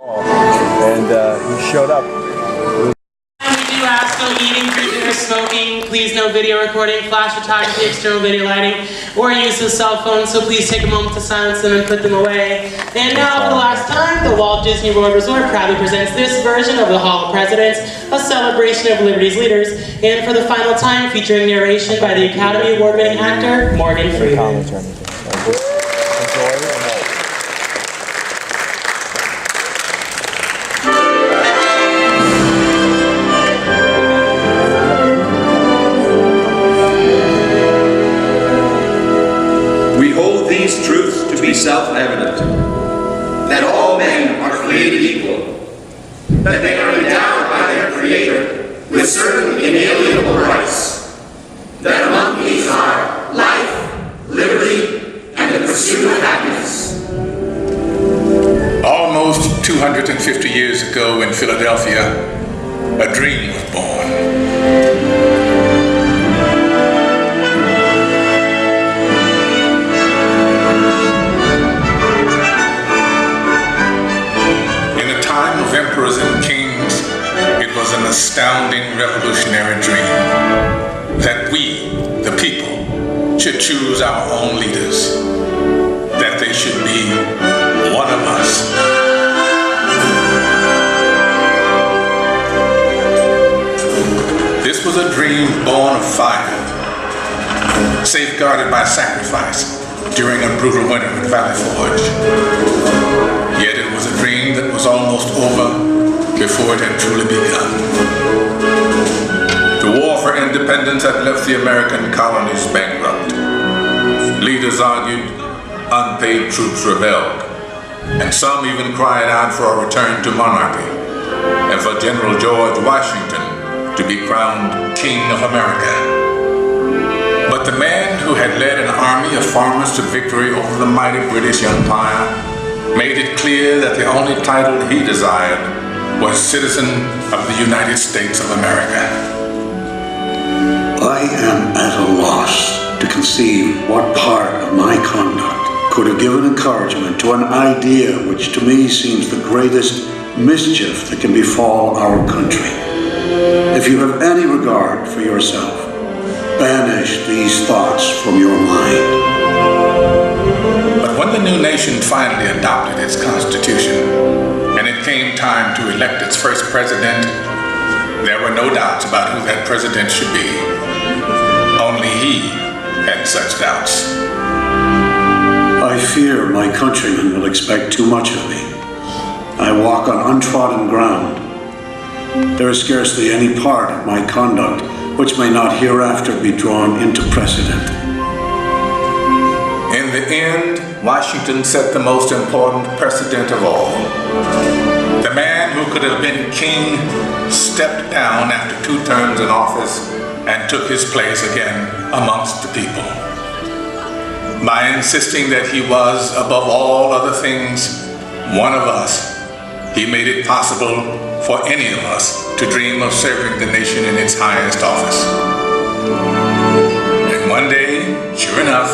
And he showed up. We do ask no eating, drinking, or smoking. Please no video recording, flash photography, external video lighting, or use of cell phones, so please take a moment to silence them and put them away. And now, for the last time, the Walt Disney World Resort proudly presents this version of the Hall of Presidents, a celebration of Liberty's leaders, and for the final time, featuring narration by the Academy Award-winning actor, Morgan Freeman. These truths to be self-evident, that all men are created equal, that they are endowed by their Creator with certain inalienable rights, that among these are life, liberty, and the pursuit of happiness. Almost 250 years ago in Philadelphia, a dream was born. Emperors and kings, it was an astounding revolutionary dream that we, the people, should choose our own leaders, that they should be one of us. This was a dream born of fire, safeguarded by sacrifice during a brutal winter at Valley Forge. Yet it was a dream that was almost over before it had truly begun. The war for independence had left the American colonies bankrupt. Leaders argued, unpaid troops rebelled, and some even cried out for a return to monarchy, and for General George Washington to be crowned King of America. But the man who had led an army of farmers to victory over the mighty British Empire made it clear that the only title he desired was citizen of the United States of America. I am at a loss to conceive what part of my conduct could have given encouragement to an idea which to me seems the greatest mischief that can befall our country. If you have any regard for yourself, banish these thoughts from your mind. But when the new nation finally adopted its constitution, and it came time to elect its first president, there were no doubts about who that president should be. Only he had such doubts. I fear my countrymen will expect too much of me. I walk on untrodden ground. There is scarcely any part of my conduct which may not hereafter be drawn into precedent. In the end, Washington set the most important precedent of all. The man who could have been king stepped down after 2 terms in office and took his place again amongst the people. By insisting that he was, above all other things, one of us, he made it possible for any of us to dream of serving the nation in its highest office. And one day, sure enough,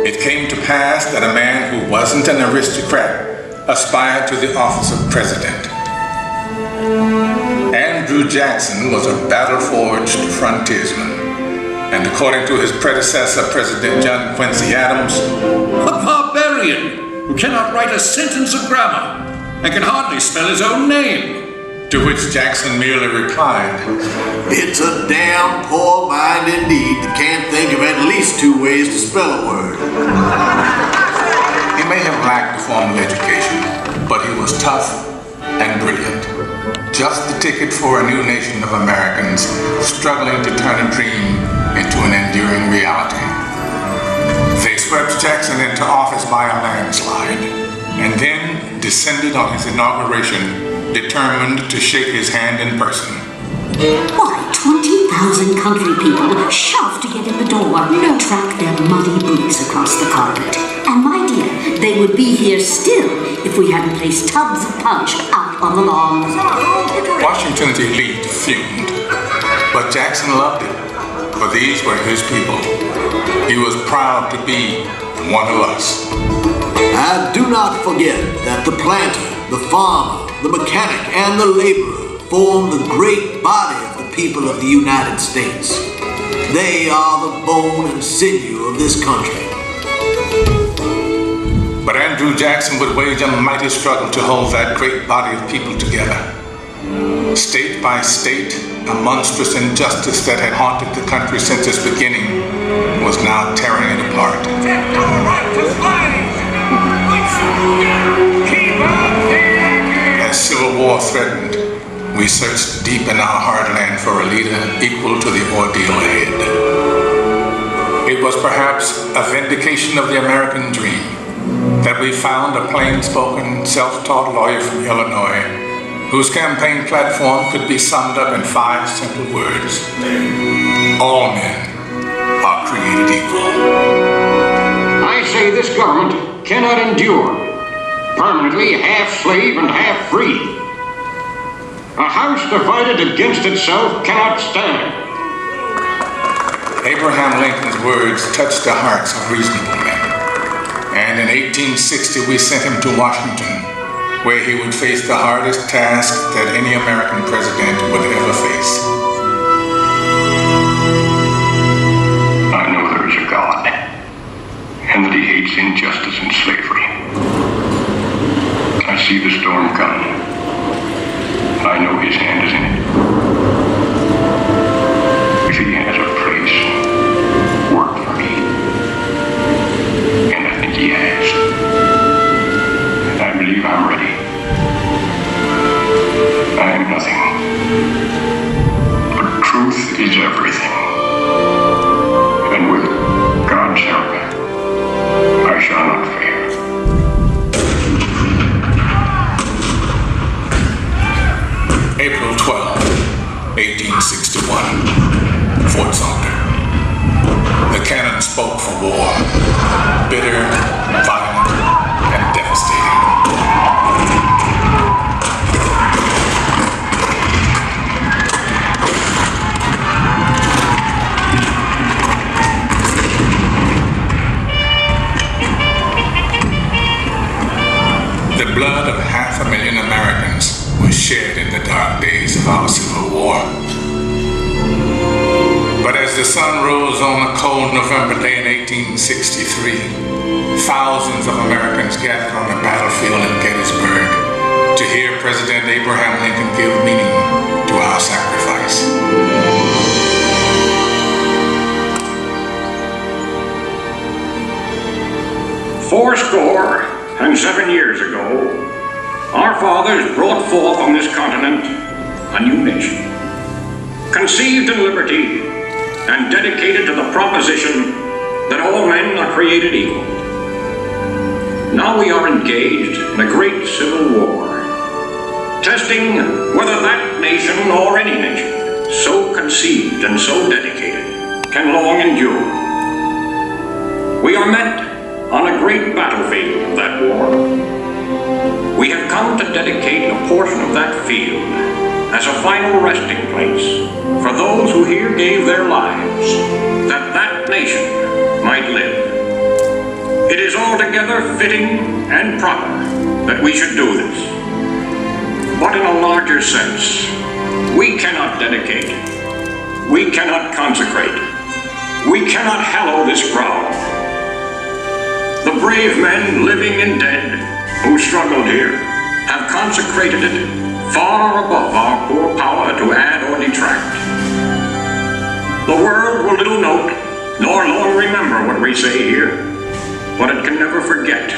it came to pass that a man who wasn't an aristocrat aspired to the office of president. Andrew Jackson was a battle-forged frontiersman, and according to his predecessor, President John Quincy Adams, a barbarian who cannot write a sentence of grammar and can hardly spell his own name. To which Jackson merely replied, "It's a damn poor mind indeed that can't think of at least 2 ways to spell a word." He may have lacked a formal education, but he was tough and brilliant. Just the ticket for a new nation of Americans struggling to turn a dream into an enduring reality. They swept Jackson into office by a landslide, and then descended on his inauguration, determined to shake his hand in person. Why, 20,000 country people shoved to get in the door, track their muddy boots across the carpet. And my dear, they would be here still if we hadn't placed tubs of punch out on the lawn. Washington's elite fumed, but Jackson loved it, for these were his people. He was proud to be one of us. And do not forget that the planter the farmer, the mechanic, and the laborer form the great body of the people of the United States. They are the bone and sinew of this country. But Andrew Jackson would wage a mighty struggle to hold that great body of people together. State by state, a monstrous injustice that had haunted the country since its beginning was now tearing it apart. As civil war threatened, we searched deep in our heartland for a leader equal to the ordeal ahead. It was perhaps a vindication of the American dream that we found a plain-spoken, self-taught lawyer from Illinois whose campaign platform could be summed up in 5 simple words. All men are created equal. I say this government cannot endure permanently half slave and half free. A house divided against itself cannot stand. Abraham Lincoln's words touched the hearts of reasonable men. And in 1860, we sent him to Washington, where he would face the hardest task that any American president would ever face. I know there is a God, and that he hates injustice and slavery. I see the storm coming. I know his hand is in it. If he has a place, work for me. And I think he has. I believe I'm ready. I am nothing, but truth is everything. And with God's help, I shall not fail. April 12, 1861, Fort Sumter. The cannon spoke for war, bitter, violent, and devastating. The blood of 500,000 Americans was shed in the dark days of our Civil War. But as the sun rose on a cold November day in 1863, thousands of Americans gathered on the battlefield in Gettysburg to hear President Abraham Lincoln give meaning to our sacrifice. Fourscore and 7 years ago, our fathers brought forth on this continent a new nation, conceived in liberty and dedicated to the proposition that all men are created equal. Now we are engaged in a great civil war, testing whether that nation or any nation so conceived and so dedicated can long endure. We are met on a great battlefield of that war. We have come to dedicate a portion of that field as a final resting place for those who here gave their lives that that nation might live. It is altogether fitting and proper that we should do this. But in a larger sense, we cannot dedicate, we cannot consecrate, we cannot hallow this ground. The brave men, living and dead, who struggled here, have consecrated it far above our poor power to add or detract. The world will little note, nor long remember what we say here, but it can never forget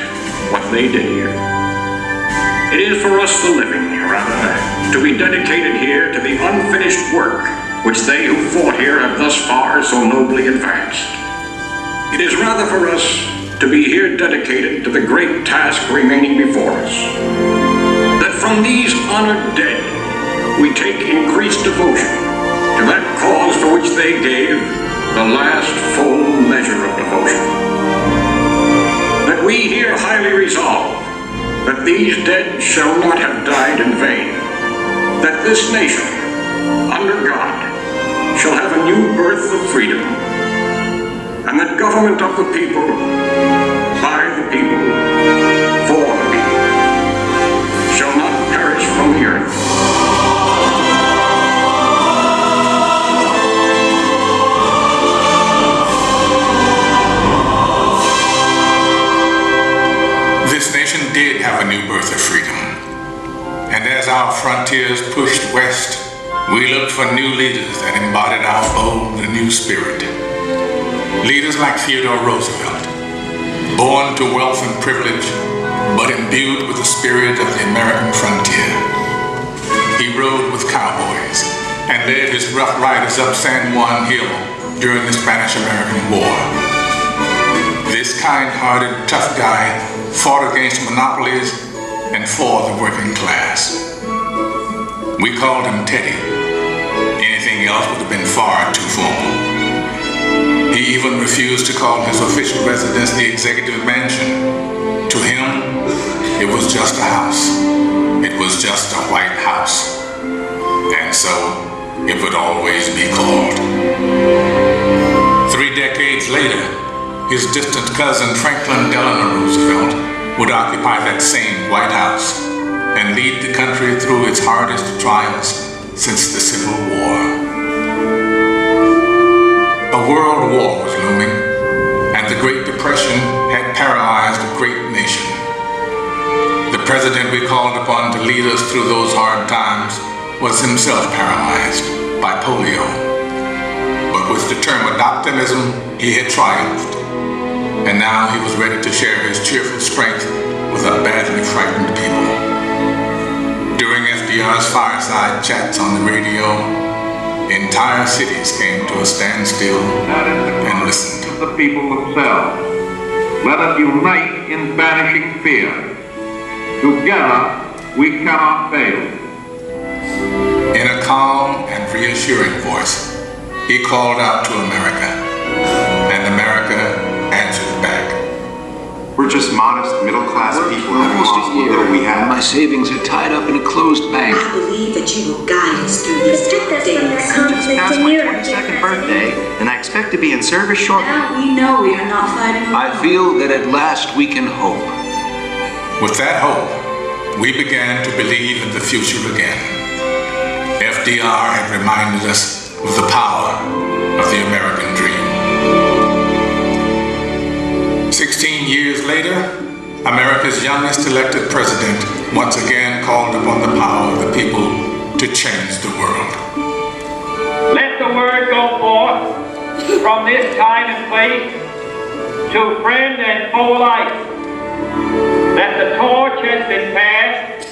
what they did here. It is for us the living, rather, to be dedicated here to the unfinished work which they who fought here have thus far so nobly advanced. It is rather for us to be here dedicated to the great task remaining before us, that from these honored dead we take increased devotion to that cause for which they gave the last full measure of devotion. That we here highly resolve that these dead shall not have died in vain, that this nation, under God, shall have a new birth of freedom, and that government of the people, by the people, for the people, shall as our frontiers pushed west, we looked for new leaders that embodied our bold and new spirit. Leaders like Theodore Roosevelt, born to wealth and privilege, but imbued with the spirit of the American frontier. He rode with cowboys and led his rough riders up San Juan Hill during the Spanish-American War. This kind-hearted, tough guy fought against monopolies and for the working class. We called him Teddy. Anything else would have been far too formal. He even refused to call his official residence the Executive Mansion. To him, it was just a house. It was just a White House. And so, it would always be called. 3 decades later, his distant cousin Franklin Delano Roosevelt would occupy that same White House and lead the country through its hardest trials since the Civil War. A world war was looming, and the Great Depression had paralyzed a great nation. The president we called upon to lead us through those hard times was himself paralyzed by polio. But with determined optimism, he had triumphed. And now he was ready to share his cheerful strength with a badly frightened people. During FDR's fireside chats on the radio, entire cities came to a standstill and listened. To the people themselves. Let us unite in banishing fear. Together, we cannot fail. In a calm and reassuring voice, he called out to America, and America answered back. We're just modest, middle-class people having lost what little we have. My savings are tied up in a closed bank. I believe that you will guide us through these tough days. Just passed my 22nd birthday, and I expect to be in service shortly. Now we know we are not fighting alone. I feel that at last we can hope. With that hope, we began to believe in the future again. FDR had reminded us of the power of the American dream. 16 years later, America's youngest elected president once again called upon the power of the people to change the world. Let the word go forth from this time and place to friend and foe alike that the torch has been passed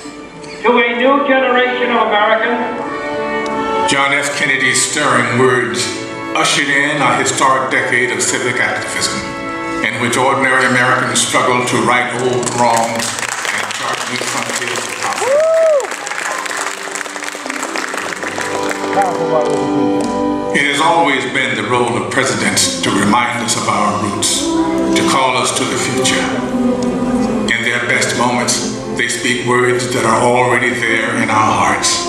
to a new generation of Americans. John F. Kennedy's stirring words ushered in a historic decade of civic activism, in which ordinary Americans struggled to right old wrongs and chart new frontiers of possibility. It has always been the role of presidents to remind us of our roots, to call us to the future. In their best moments, they speak words that are already there in our hearts,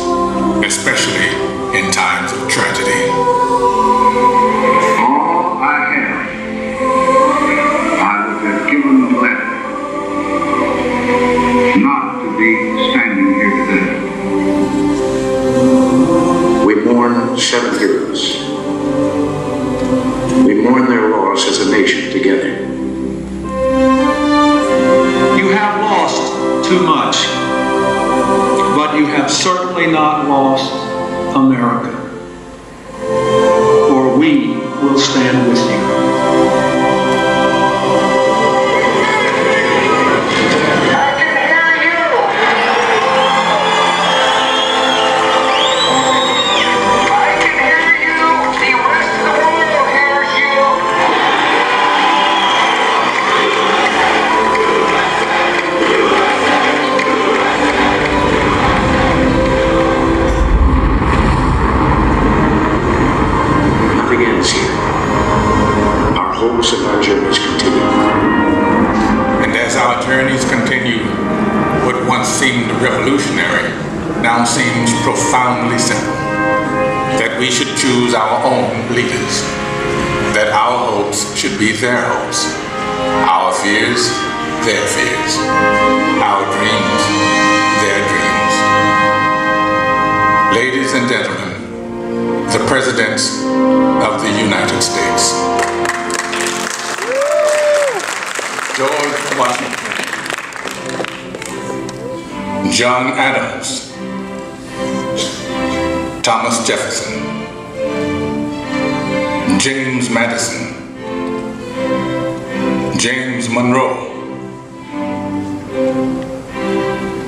especially in times of tragedy. All I have, I would have given to them, not to be standing here today. We mourn 7 heroes. We mourn their loss as a nation together. You have lost too much, but you have certainly not lost America, for we will stand with you. Seemed revolutionary now seems profoundly simple. That we should choose our own leaders. That our hopes should be their hopes. Our fears, their fears. Our dreams, their dreams. Ladies and gentlemen, the presidents of the United States. George Washington, John Adams, Thomas Jefferson, James Madison, James Monroe,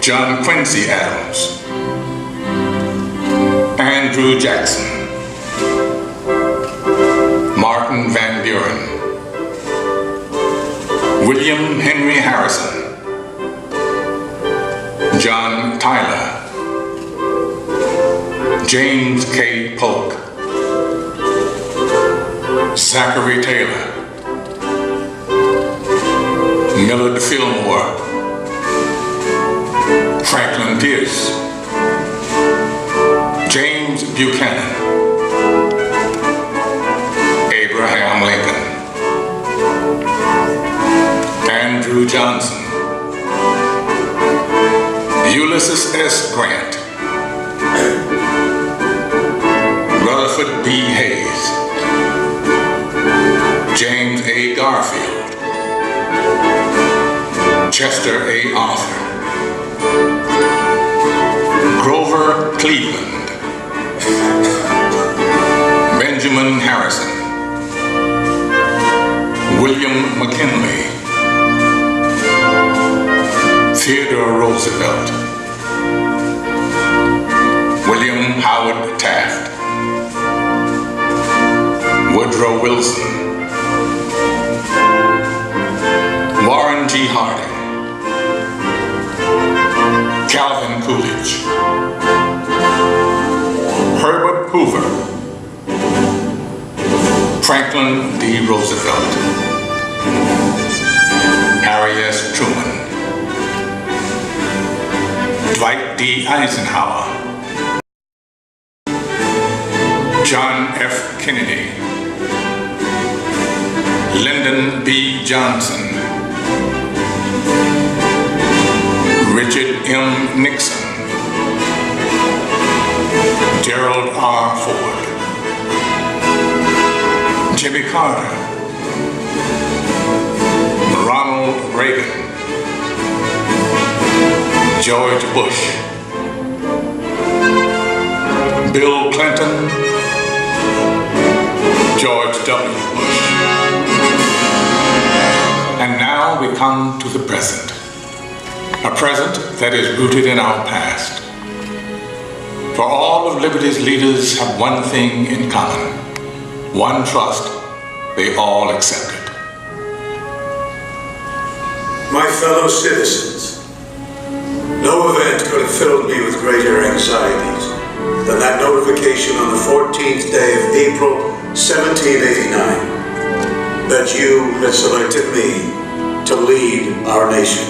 John Quincy Adams, Andrew Jackson, Martin Van Buren, William Henry Harrison, John Tyler, James K. Polk, Zachary Taylor, Millard Fillmore, Franklin Pierce, James Buchanan, Abraham Lincoln, Andrew Johnson, Ulysses S. Grant, Rutherford B. Hayes, James A. Garfield, Chester A. Arthur, Grover Cleveland, Benjamin Harrison, William McKinley, Theodore Roosevelt, William Howard Taft, Woodrow Wilson, Warren G. Harding, Calvin Coolidge, Herbert Hoover, Franklin D. Roosevelt, Harry S. Truman, Dwight D. Eisenhower, John F. Kennedy, Lyndon B. Johnson, Richard M. Nixon, Gerald R. Ford, Jimmy Carter, Ronald Reagan, George Bush, Bill Clinton, George W. Bush. And now we come to the present. A present that is rooted in our past. For all of liberty's leaders have one thing in common. One trust they all accepted. My fellow citizens, no event could have filled me with greater anxieties than that notification on the 14th day of April, 1789, that you had selected me to lead our nation.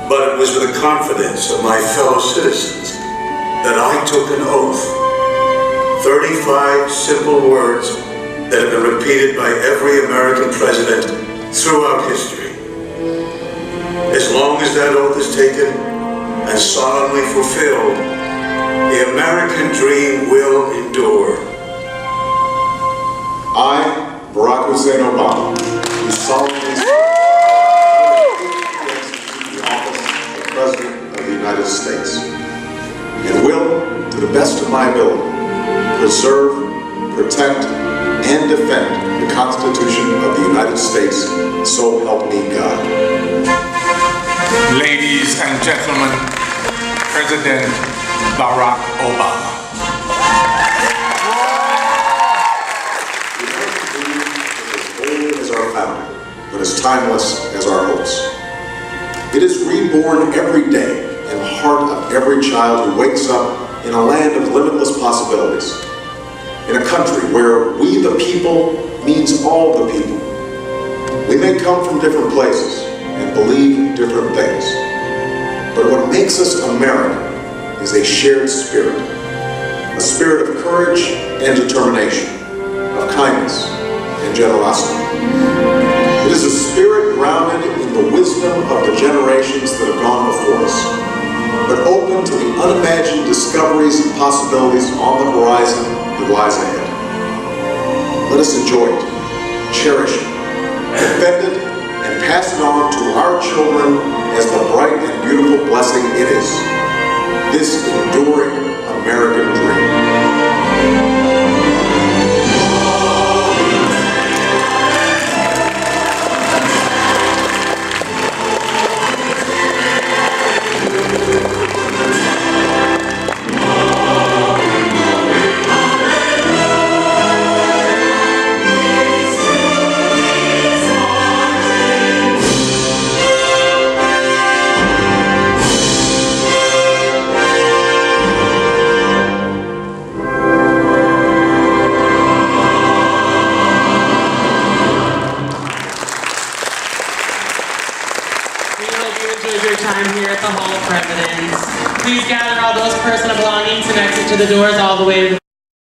But it was with the confidence of my fellow citizens that I took an oath. 35 simple words that have been repeated by every American president throughout history. As long as that oath is taken and solemnly fulfilled, the American dream will endure. I, Barack Hussein Obama, do solemnly swear to the office of President of the United States, and will, to the best of my ability, preserve, protect, and defend the Constitution of the United States, so help me God. Ladies and gentlemen, President Barack Obama. But as timeless as our hopes. It is reborn every day in the heart of every child who wakes up in a land of limitless possibilities. In a country where we the people means all the people. We may come from different places and believe different things. But what makes us American is a shared spirit. A spirit of courage and determination, of kindness and generosity. It is a spirit grounded in the wisdom of the generations that have gone before us, but open to the unimagined discoveries and possibilities on the horizon that lies ahead. Let us enjoy it, cherish it, defend it, and pass it on to our children as the bright and beautiful blessing it is. This enduring American dream. please gather all those personal belongings and exit to the doors all the way to the